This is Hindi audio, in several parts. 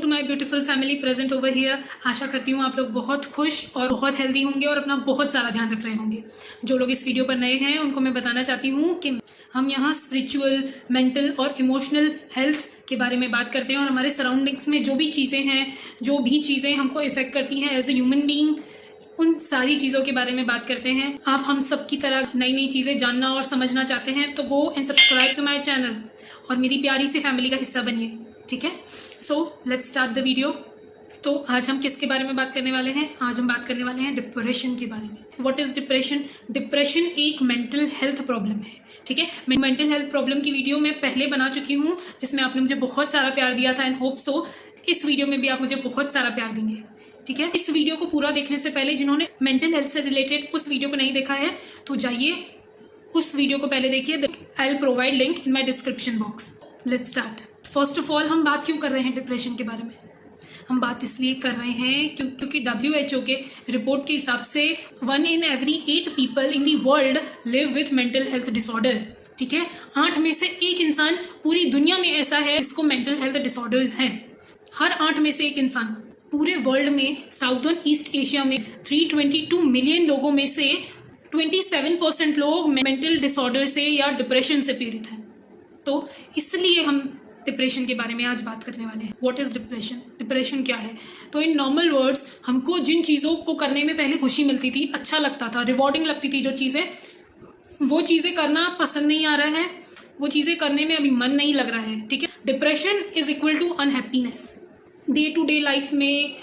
To my beautiful family present over here. आशा करती हूँ आप लोग बहुत खुश और बहुत हेल्दी होंगे और अपना बहुत सारा ध्यान रख रहे होंगे। जो लोग इस वीडियो पर नए हैं उनको मैं बताना चाहती हूँ कि हम यहाँ स्पिरिचुअल, मेंटल और इमोशनल हेल्थ के बारे में बात करते हैं और हमारे सराउंडिंग्स में जो भी चीज़ें हैं, जो भी चीज़ें हमको इफेक्ट करती हैं एज ए ह्यूमन बीइंग, उन सारी चीज़ों के बारे में बात करते हैं। आप हम सब की तरह नई नई चीज़ें जानना और समझना चाहते हैं तो go and subscribe to my channel और मेरी प्यारी सी फैमिली का हिस्सा बनिए, ठीक है। So let's start the video. तो आज हम किसके बारे में बात करने वाले हैं? आज हम बात करने वाले हैं डिप्रेशन के बारे में। What is depression? डिप्रेशन एक मेंटल हेल्थ प्रॉब्लम है, ठीक है। मैं मेंटल हेल्थ प्रॉब्लम की वीडियो मैं पहले बना चुकी हूँ जिसमें आपने मुझे बहुत सारा प्यार दिया था एंड होप सो इस वीडियो में भी आप मुझे बहुत सारा प्यार देंगे, ठीक है। इस वीडियो को पूरा देखने से पहले जिन्होंने मेंटल हेल्थ से रिलेटेड उस वीडियो को नहीं देखा है तो जाइए उस वीडियो को पहले देखिए। I will provide link in my description box. Let's start. First of all हम बात क्यों कर रहे हैं डिप्रेशन के बारे में? हम बात इसलिए कर रहे हैं क्योंकि WHO के रिपोर्ट के हिसाब से 1 in every 8 people in the world live with mental health disorder, ठीक है। 8 में से 1 इंसान पूरी दुनिया में ऐसा है जिसको मेंटल हेल्थ डिसऑर्डर्स हैं। हर 8 में से 1 इंसान। पूरे वर्ल्ड में साउदर्न ईस्ट एशिया में 322 मिलियन लोगों में से 27% लोग मेंटल डिसऑर्डर से या डिप्रेशन से पीड़ित हैं। तो इसलिए हम डिप्रेशन के बारे में आज बात करने वाले हैं। What is depression? डिप्रेशन क्या है? तो इन नॉर्मल वर्ड्स, हमको जिन चीज़ों को करने में पहले खुशी मिलती थी, अच्छा लगता था, रिवॉर्डिंग लगती थी जो चीज़ें, वो चीज़ें करना पसंद नहीं आ रहा है, वो चीज़ें करने में अभी मन नहीं लग रहा है, ठीक है। Depression is equal to unhappiness. Day to day life में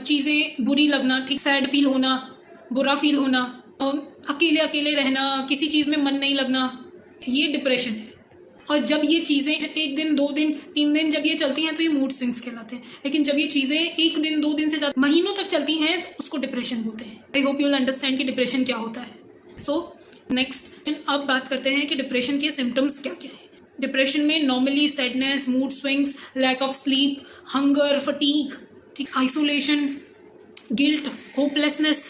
चीज़ें बुरी लगना, ठीक, सैड फील होना, बुरा फील होना, अकेले अकेले रहना, किसी चीज़ में मन नहीं लगना, ये डिप्रेशन है। और जब ये चीज़ें 1 दिन, 2 दिन, 3 दिन जब ये चलती हैं तो ये मूड स्विंग्स कहलाते हैं। लेकिन जब ये चीज़ें 1 दिन, 2 दिन से ज़्यादा महीनों तक चलती हैं तो उसको डिप्रेशन बोलते हैं। I hope you will understand कि डिप्रेशन क्या होता है। सो नेक्स्ट अब बात करते हैं कि डिप्रेशन के सिम्टम्स क्या क्या है। डिप्रेशन में normally sadness, mood swings, lack of sleep, hunger, fatigue, ठीक, isolation, guilt, hopelessness,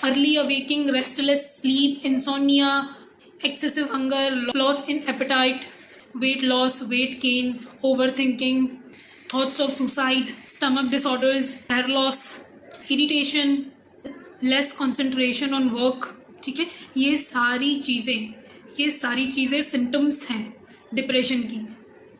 early awakening, restless sleep, insomnia, excessive hunger, loss in appetite, weight loss, weight gain, overthinking, thoughts of suicide, stomach disorders, hair loss, irritation, less concentration on work, ठीक है। ये सारी चीज़ें सिम्टम्स हैं डिप्रेशन की,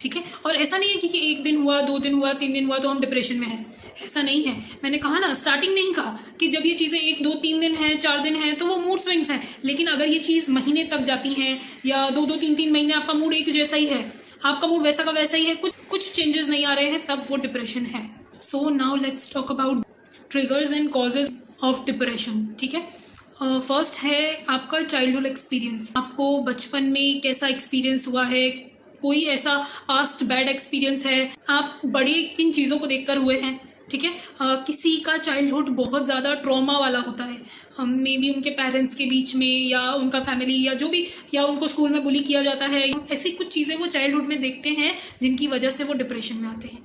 ठीक है। और ऐसा नहीं है कि 1 दिन हुआ, 2 दिन हुआ, 3 दिन हुआ तो हम डिप्रेशन में हैं, ऐसा नहीं है। मैंने कहा ना, स्टार्टिंग नहीं कहा कि जब ये चीज़ें 1, 2, 3 दिन हैं, 4 दिन हैं तो वो मूड स्विंग्स हैं। लेकिन अगर ये चीज़ महीने तक जाती है या 2, 2, 3, 3 महीने आपका मूड एक जैसा ही है, आपका मूड वैसा का वैसा ही है, कुछ चेंजेस नहीं आ रहे हैं, तब वो डिप्रेशन है। So now let's talk about triggers and causes of depression, ठीक है। फर्स्ट है आपका चाइल्डहुड एक्सपीरियंस। आपको बचपन में कैसा एक्सपीरियंस हुआ है, कोई ऐसा पास्ट बैड एक्सपीरियंस है, आप बड़े किन चीज़ों को देखकर हुए हैं, ठीक है। किसी का चाइल्डहुड बहुत ज़्यादा ट्रॉमा वाला होता है, मे बी उनके पेरेंट्स के बीच में या उनका फैमिली या जो भी, या उनको स्कूल में बुली किया जाता है, ऐसी कुछ चीज़ें वो चाइल्डहुड में देखते हैं जिनकी वजह से वो डिप्रेशन में आते हैं।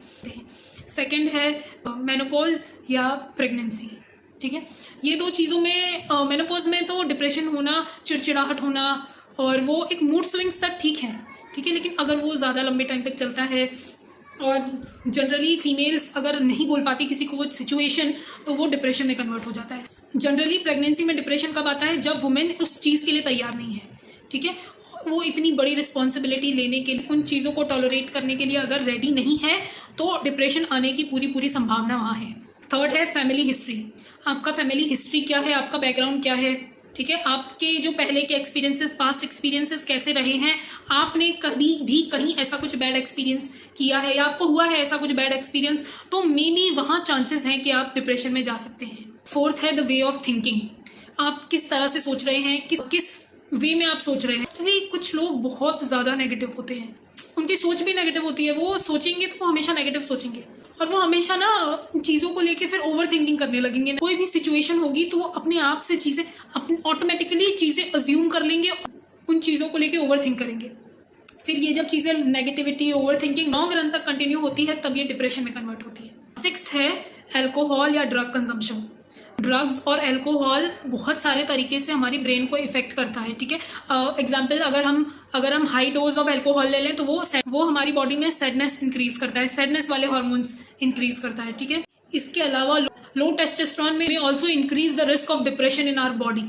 सेकेंड है मेनोपॉज या प्रेगनेंसी, ठीक है। ये 2 चीज़ों में, मेनोपॉज में तो डिप्रेशन होना, चिड़चिड़ाहट होना और वो एक मूड स्विंग्स तक ठीक है, ठीक है। लेकिन अगर वो ज़्यादा लंबे टाइम तक चलता है और जनरली फीमेल्स अगर नहीं बोल पाती किसी को वो सिचुएशन तो वो डिप्रेशन में कन्वर्ट हो जाता है। जनरली प्रेगनेंसी में डिप्रेशन कब आता है? जब वुमेन उस चीज़ के लिए तैयार नहीं है, ठीक है। वो इतनी बड़ी रिस्पॉन्सिबिलिटी लेने के लिए, उन चीज़ों को टॉलरेट करने के लिए अगर रेडी नहीं है तो डिप्रेशन आने की पूरी संभावना वहाँ है। थर्ड है फैमिली हिस्ट्री। आपका फैमिली हिस्ट्री क्या है, आपका बैकग्राउंड क्या है, ठीक है। आपके जो पहले के एक्सपीरियंसेस, पास्ट एक्सपीरियंसेस कैसे रहे हैं, आपने कभी भी कहीं ऐसा कुछ बैड एक्सपीरियंस किया है या आपको हुआ है ऐसा कुछ बैड एक्सपीरियंस, तो मे बी वहाँ चांसेस हैं कि आप डिप्रेशन में जा सकते हैं। फोर्थ है द वे ऑफ थिंकिंग। आप किस तरह से सोच रहे हैं, किस वे में आप सोच रहे हैं। एक्चुअली कुछ लोग बहुत ज़्यादा नेगेटिव होते हैं, उनकी सोच भी नेगेटिव होती है, वो सोचेंगे तो वो हमेशा नेगेटिव सोचेंगे और वो हमेशा ना चीज़ों को लेके फिर ओवर थिंकिंग करने लगेंगे। कोई भी सिचुएशन होगी तो वो अपने आप से चीज़ें, अपने ऑटोमेटिकली चीज़ें अज्यूम कर लेंगे, उन चीज़ों को लेके ओवर थिंक करेंगे। फिर ये जब चीज़ें negativity, over thinking long run तक कंटिन्यू होती है तब ये डिप्रेशन में कन्वर्ट होती है। 6th है अल्कोहल या ड्रग कंजम्पशन। ड्रग्स और अल्कोहल बहुत सारे तरीके से हमारी ब्रेन को इफेक्ट करता है, ठीक है। एग्जाम्पल, अगर हम हाई डोज ऑफ अल्कोहल ले लें तो वो हमारी बॉडी में सैडनेस इंक्रीज करता है, सैडनेस वाले हार्मोन्स इंक्रीज करता है, ठीक है। इसके अलावा लो टेस्टोस्टेरोन में also increase the risk of depression in our body.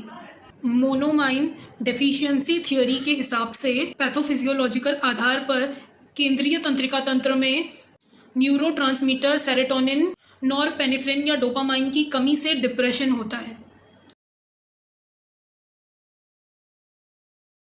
Monoamine deficiency theory के हिसाब से पैथोफिजियोलॉजिकल आधार पर केंद्रीय तंत्रिका तंत्र में न्यूरोट्रांसमीटर सेरोटोनिन, नॉरपेनेफ्रिन या डोपामाइन की कमी से डिप्रेशन होता है।